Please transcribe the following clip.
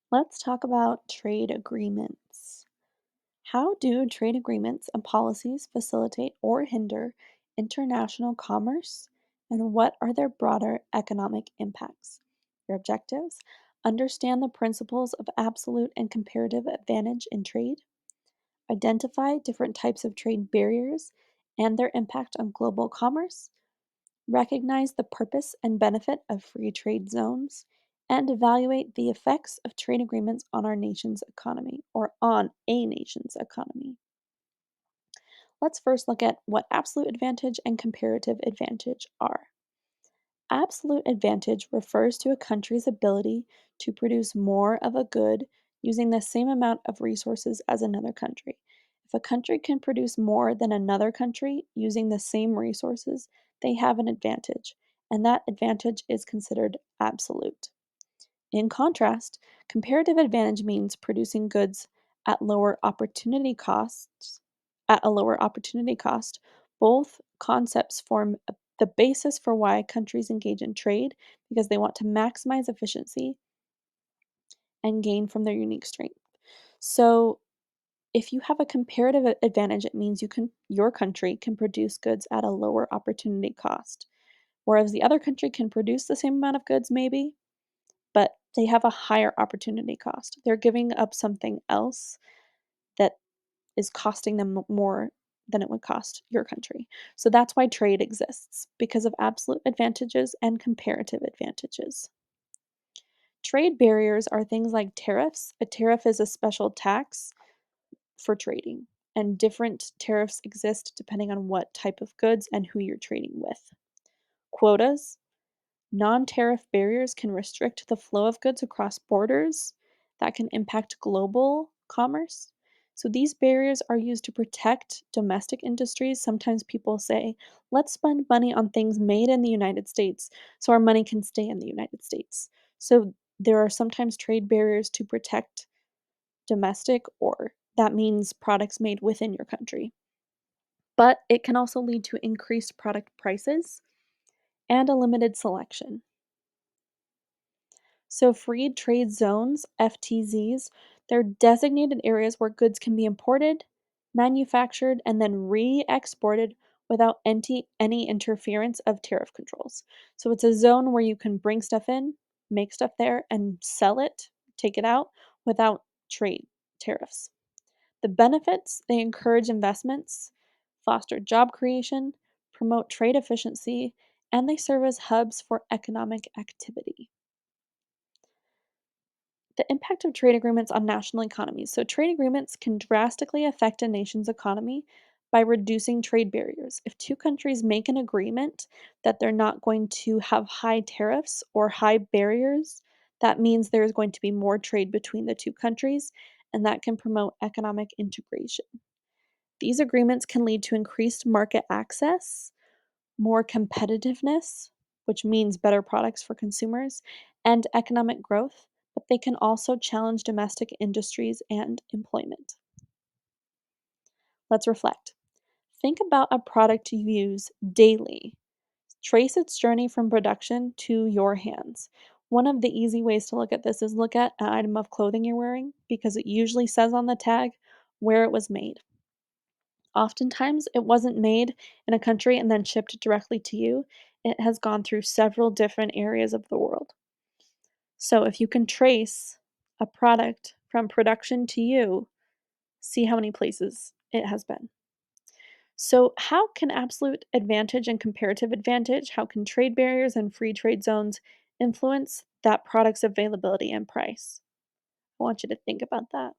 Let's talk about trade agreements. How do trade agreements and policies facilitate or hinder international commerce? And what are their broader economic impacts? Your objectives: understand the principles of absolute and comparative advantage in trade, identify different types of trade barriers and their impact on global commerce, recognize the purpose and benefit of free trade zones, and evaluate the effects of trade agreements on our nation's economy or on a nation's economy. Let's first look at what absolute advantage and comparative advantage are. Absolute advantage refers to a country's ability to produce more of a good using the same amount of resources as another country. If a country can produce more than another country using the same resources, they have an advantage, and that advantage is considered absolute. In contrast, comparative advantage means producing goods at lower opportunity costs at a lower opportunity cost. Both concepts form the basis for why countries engage in trade because they want to maximize efficiency and gain from their unique strength. So, if you have a comparative advantage, it means your country can produce goods at a lower opportunity cost, whereas the other country can produce the same amount of goods maybe, but they have a higher opportunity cost. They're giving up something else that is costing them more than it would cost your country. So that's why trade exists, because of absolute advantages and comparative advantages. Trade barriers are things like tariffs. A tariff is a special tax for trading, and different tariffs exist depending on what type of goods and who you're trading with. Quotas: non tariff barriers can restrict the flow of goods across borders that can impact global commerce. So, these barriers are used to protect domestic industries. Sometimes people say, let's spend money on things made in the United States so our money can stay in the United States. So, there are sometimes trade barriers to protect domestic, or that means products made within your country. But it can also lead to increased product prices and a limited selection. So, free trade zones, FTZs, they're designated areas where goods can be imported, manufactured, and then re exported without any interference of tariff controls. So, it's a zone where you can bring stuff in, make stuff there, and sell it, take it out without trade tariffs. The benefits: they encourage investments, foster job creation, promote trade efficiency, and they serve as hubs for economic activity. The impact of trade agreements on national economies. So, trade agreements can drastically affect a nation's economy by reducing trade barriers. If two countries make an agreement that they're not going to have high tariffs or high barriers, that means there is going to be more trade between the two countries, and that can promote economic integration. These agreements can lead to increased market access, more competitiveness, which means better products for consumers, and economic growth, but they can also challenge domestic industries and employment. Let's reflect. Think about a product you use daily. Trace its journey from production to your hands. One of the easy ways to look at this is look at an item of clothing you're wearing because it usually says on the tag where it was made. Oftentimes, it wasn't made in a country and then shipped directly to you. It has gone through several different areas of the world. So, if you can trace a product from production to you, see how many places it has been. So, how can absolute advantage and comparative advantage, how can trade barriers and free trade zones influence that product's availability and price? I want you to think about that.